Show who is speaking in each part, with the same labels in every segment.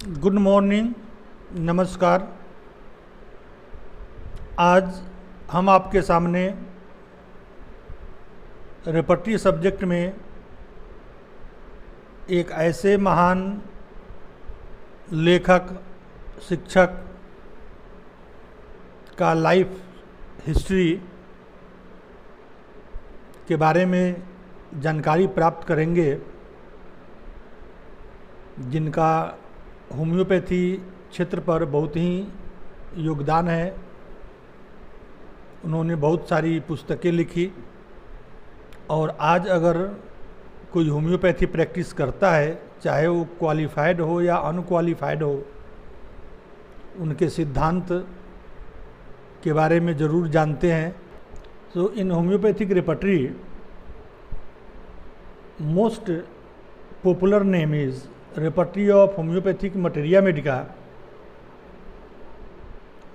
Speaker 1: Good morning, नमस्कार। आज हम आपके सामने रेपर्टरी सब्जेक्ट में एक ऐसे महान लेखक, शिक्षक का लाइफ हिस्ट्री के बारे में जानकारी प्राप्त करेंगे, जिनका होम्योपैथी क्षेत्र पर बहुत ही योगदान है। उन्होंने बहुत सारी पुस्तकें लिखी और आज अगर कोई होम्योपैथी प्रैक्टिस करता है, चाहे वो क्वालिफाइड हो या अनक्वालिफाइड हो, उनके सिद्धांत के बारे में ज़रूर जानते हैं। So in homeopathic repertory most popular name is repertory of homeopathic materia medica.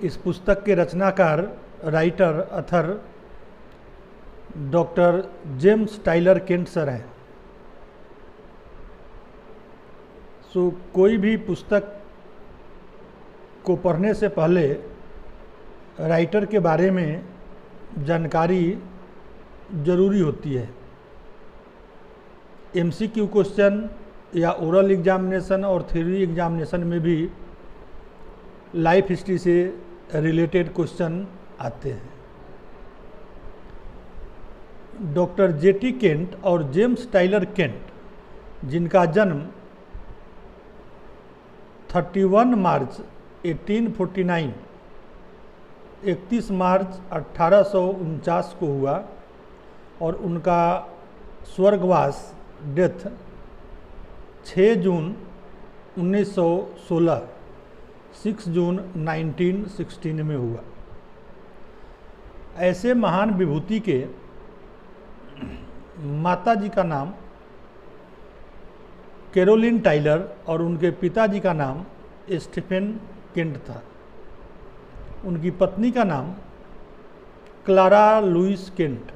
Speaker 1: इस पुस्तक के रचनाकार, writer, author doctor James Tyler Kent sir हैं। सो कोई भी पुस्तक को पढ़ने से पहले राइटर के बारे में जानकारी ज़रूरी होती है। एमसीक्यू क्वेश्चन या ओरल एग्जामिनेशन और थ्योरी एग्जामिनेशन में भी लाइफ हिस्ट्री से रिलेटेड क्वेश्चन आते हैं। डॉक्टर जेटी केंट और जेम्स टाइलर केंट, जिनका जन्म 31 मार्च 1849 31 मार्च 1849 को हुआ और उनका स्वर्गवास डेथ 6 जून 1916 6 जून 1916 में हुआ। ऐसे महान विभूति के माता जी का नाम कैरोलिन टाइलर और उनके पिताजी का नाम स्टीफेन केंट था। उनकी पत्नी का नाम क्लारा लुइस केंट।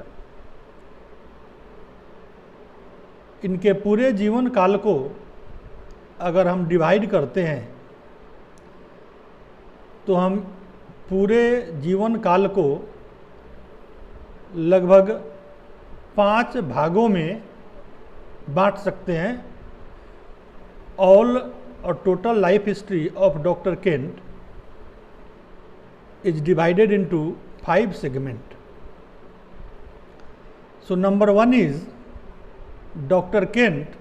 Speaker 1: इनके पूरे जीवन काल को अगर हम डिवाइड करते हैं तो हम पूरे जीवन काल को लगभग 5 भागों में बांट सकते हैं। ऑल और total life history of doctor Kent is divided into 5 segment. So number 1 is Dr. Kent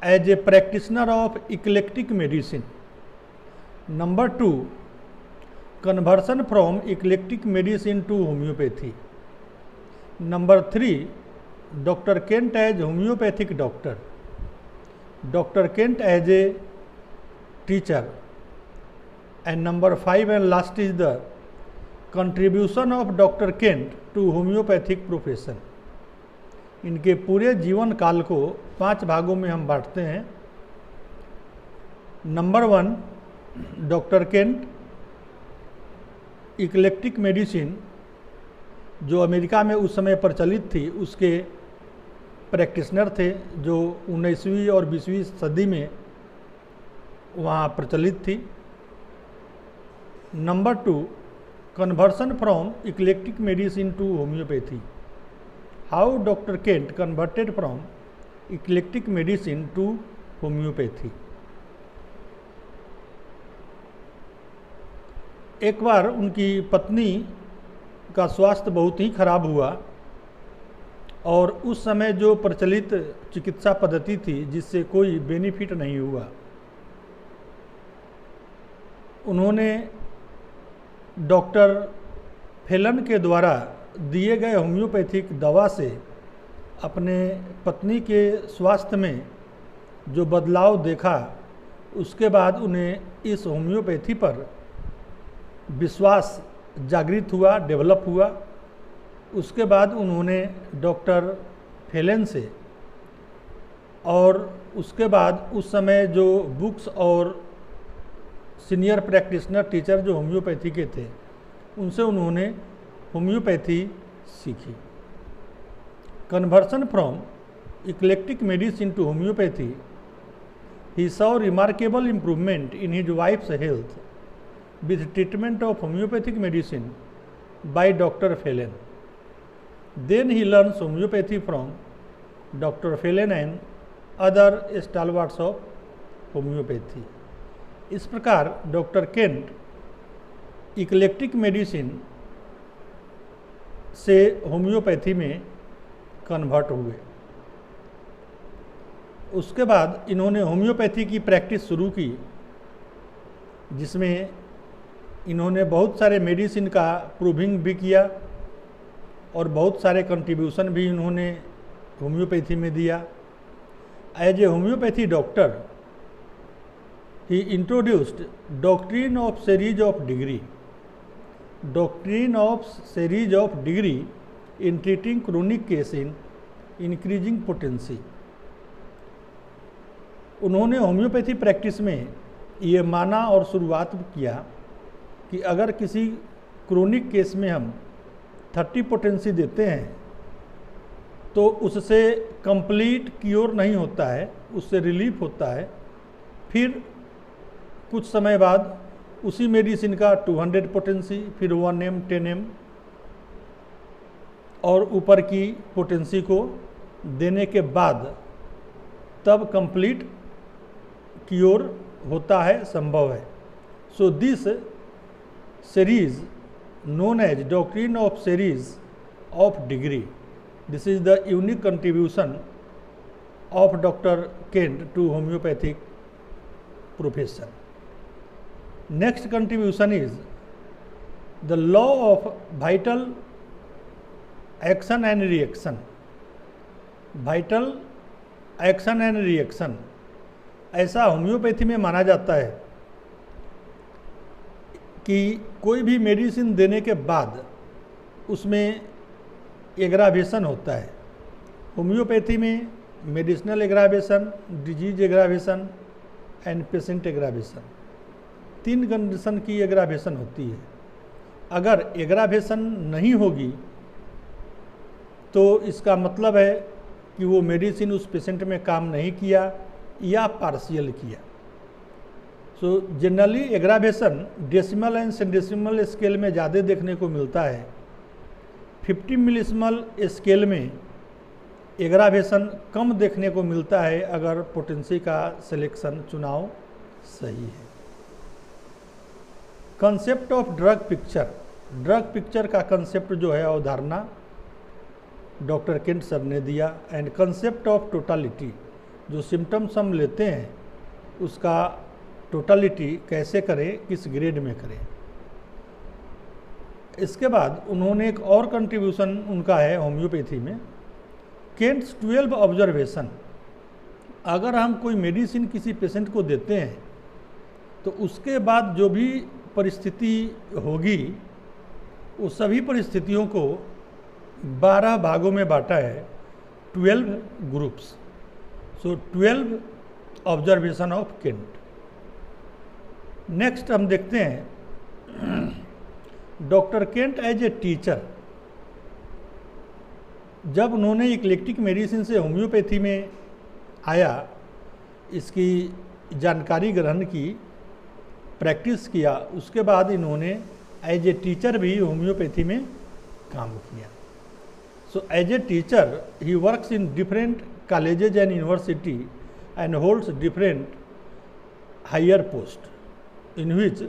Speaker 1: as a practitioner of eclectic medicine. Number 2, conversion from eclectic medicine to homeopathy. Number 3, Dr. Kent as homeopathic doctor. Dr. Kent as a teacher. And number 5 and last is the contribution of Dr. Kent to homeopathic profession. इनके पूरे जीवन काल को 5 भागों में हम बांटते हैं। Number 1, doctor Kent eclectic medicine, जो अमेरिका में उस समय प्रचलित थी, उसके प्रैक्टिशनर थे, जो 19वीं और 20वीं सदी में वहाँ प्रचलित थी। Number 2, conversion from eclectic medicine to homeopathy. How Dr. Kent converted from eclectic medicine to homeopathy. एक बार उनकी पत्नी का स्वास्थ्य बहुत ही खराब हुआ और उस समय जो प्रचलित चिकित्सा पद्धति थी, जिससे कोई बेनिफिट नहीं हुआ, उन्होंने डॉक्टर फेलन के द्वारा दिए गए होम्योपैथिक दवा से अपने पत्नी के स्वास्थ्य में जो बदलाव देखा, उसके बाद उन्हें इस होम्योपैथी पर विश्वास जागृत हुआ, डेवलप हुआ। उसके बाद उन्होंने डॉक्टर फेलन से और उसके बाद उस समय जो बुक्स और सीनियर प्रैक्टिशनर टीचर जो होम्योपैथी के थे, उनसे उन्होंने होम्योपैथी सीखी। Conversion from eclectic medicine to homeopathy He saw remarkable improvement in his wife's health with treatment of homeopathic medicine by Dr. Phelan. Then he learns homeopathy from Dr. Phelan and other stalwarts of homeopathy. इस प्रकार doctor Kent eclectic medicine से homeopathy में convert हुए। उसके बाद इन्होंने homeopathy की practice शुरू की, जिसमें इन्होंने बहुत सारे मेडिसिन का प्रूविंग भी किया और बहुत सारे कंट्रीब्यूशन भी इन्होंने होम्योपैथी में दिया। As a homeopathy doctor he introduced doctrine of series of degree in treating chronic case in increasing potency. उन्होंने होम्योपैथी प्रैक्टिस में ये माना और शुरुआत किया कि अगर किसी क्रोनिक केस में हम 30 पोटेंसी देते हैं तो उससे कंप्लीट क्योर नहीं होता है, उससे रिलीफ होता है। फिर कुछ समय बाद उसी मेडिसिन का 200 पोटेंसी, फिर 1M 10M और ऊपर की पोटेंसी को देने के बाद तब कंप्लीट क्योर होता है, संभव है। So this series known as doctrine of series of degree. This is the unique contribution of Dr. Kent to homeopathic profession. Next contribution is the law of vital action and reaction. Vital action and reaction ऐसा homeopathy में माना जाता है कि कोई भी medicine देने के बाद उसमें एग्रावेशन होता है। होम्योपैथी में medicinal aggravation, disease aggravation and patient aggravation, 3 condition की एग्रावेशन होती है। अगर एग्रावेशन नहीं होगी तो इसका मतलब है कि वो मेडिसिन उस पेशेंट में काम नहीं किया या पार्शियल किया। So generally aggravation decimal and centesimal scale में ज़्यादा देखने को मिलता है। 50 मिलीसिमल स्केल में एग्रावेशन कम देखने को मिलता है अगर पोटेंसी का सिलेक्शन, चुनाव सही है। Concept of drug picture, drug picture का कंसेप्ट जो है अवधारणा डॉक्टर केंट सर ने दिया। एंड कंसेप्ट ऑफ टोटालिटी, जो सिम्टम्स हम लेते हैं उसका टोटालिटी कैसे करें, किस ग्रेड में करें। इसके बाद उन्होंने एक और कंट्रीब्यूशन उनका है होम्योपैथी में, केंट्स 12 ऑब्जर्वेशन। अगर हम कोई मेडिसिन किसी पेशेंट को देते हैं तो उसके बाद जो भी परिस्थिति होगी उस सभी परिस्थितियों को 12 भागों में बांटा है, 12 groups. So 12 observation of Kent. Next हम देखते हैं doctor Kent as a teacher. जब उन्होंने इक्लेक्टिक मेडिसिन से होम्योपैथी में आया, इसकी जानकारी ग्रहण की, प्रैक्टिस किया, उसके बाद इन्होंने एज ए टीचर भी होम्योपैथी में काम किया। So as a teacher he works in different colleges and university and holds different higher post, in which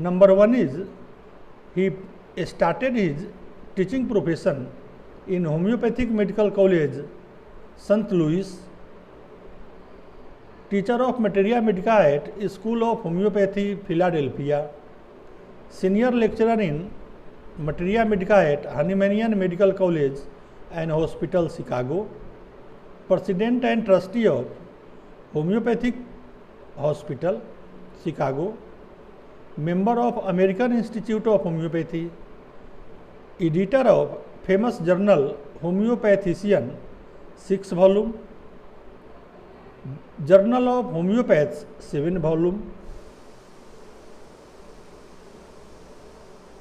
Speaker 1: number 1 is he started his teaching profession in homeopathic medical college St. Louis, teacher of materia medica at School of Homeopathy Philadelphia, senior lecturer in materia medica at Hahnemann Medical College and Hospital Chicago, president and trustee of Homeopathic Hospital Chicago, member of American Institute of Homeopathy, editor of famous journal Homeopathician 6 volume, Journal of Homeopaths 7 volume।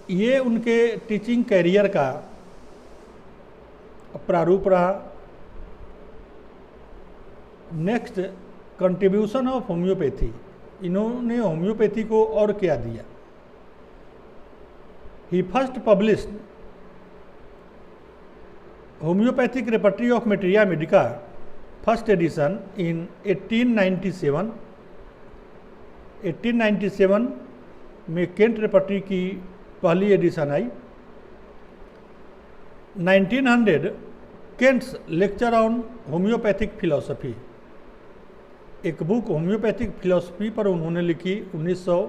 Speaker 1: ये उनके teaching career का प्रारूप रहा। Next contribution of homeopathy, इन्होंने homeopathy को और क्या दिया। He first published homeopathic repertory of materia medica first edition in 1897। 1897 में केंट रेपर्टरी की पहली एडिशन आई। 1900 Kent's lecture on homeopathic philosophy, एक बुक होम्योपैथिक फिलॉसफी पर उन्होंने लिखी 1900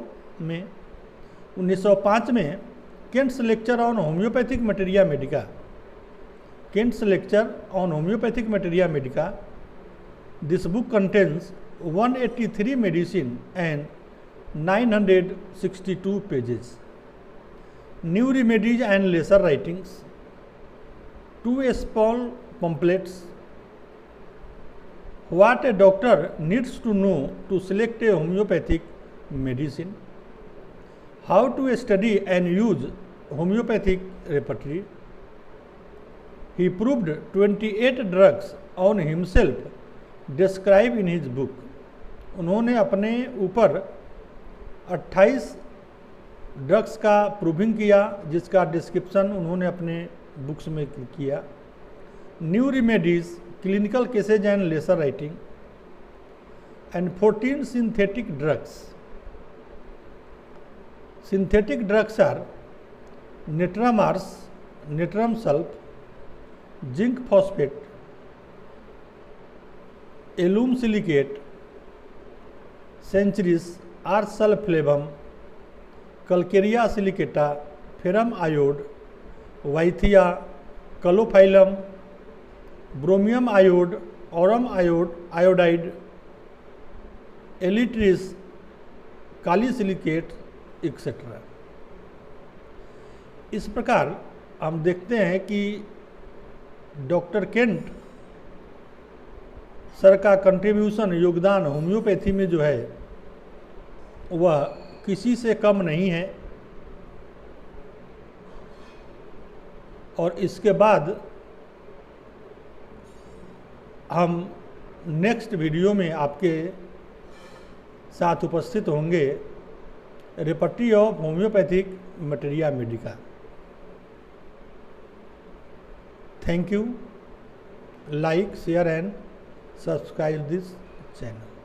Speaker 1: में। 1905 में Kent's lecture on homeopathic materia medica, Kent's lecture on homeopathic materia medica. This book contains 183 medicine and 962 pages. New remedies and lesser writings. 2 small pamphlets. What a doctor needs to know to select a homeopathic medicine. How to study and use homeopathic repertory. He proved 28 drugs on himself, described in his book. उन्होंने अपने ऊपर 28 drugs का proving किया, जिसका description उन्होंने अपने books में किया। New remedies, clinical cases and lesser writing, and 14 synthetic drugs. Synthetic drugs are नेट्रामार्स, natrum sulph, zinc phosphate, alum silicate, सेंचुरीज, आर्सल्फ्लेवम, कल्केरिया सिलिकेटा, फेरम आयोड, वाइथिया, caulophyllum, bromium iod, aurum iodide, aletris, kali silicate etcetera. इस प्रकार हम देखते हैं कि डॉक्टर केंट सर का कंट्रीब्यूशन, योगदान होम्योपैथी में जो है वह किसी से कम नहीं है। और इसके बाद हम नेक्स्ट वीडियो में आपके साथ उपस्थित होंगे repertory of homeopathic materia Medica. Thank you. Like, share and subscribe this channel.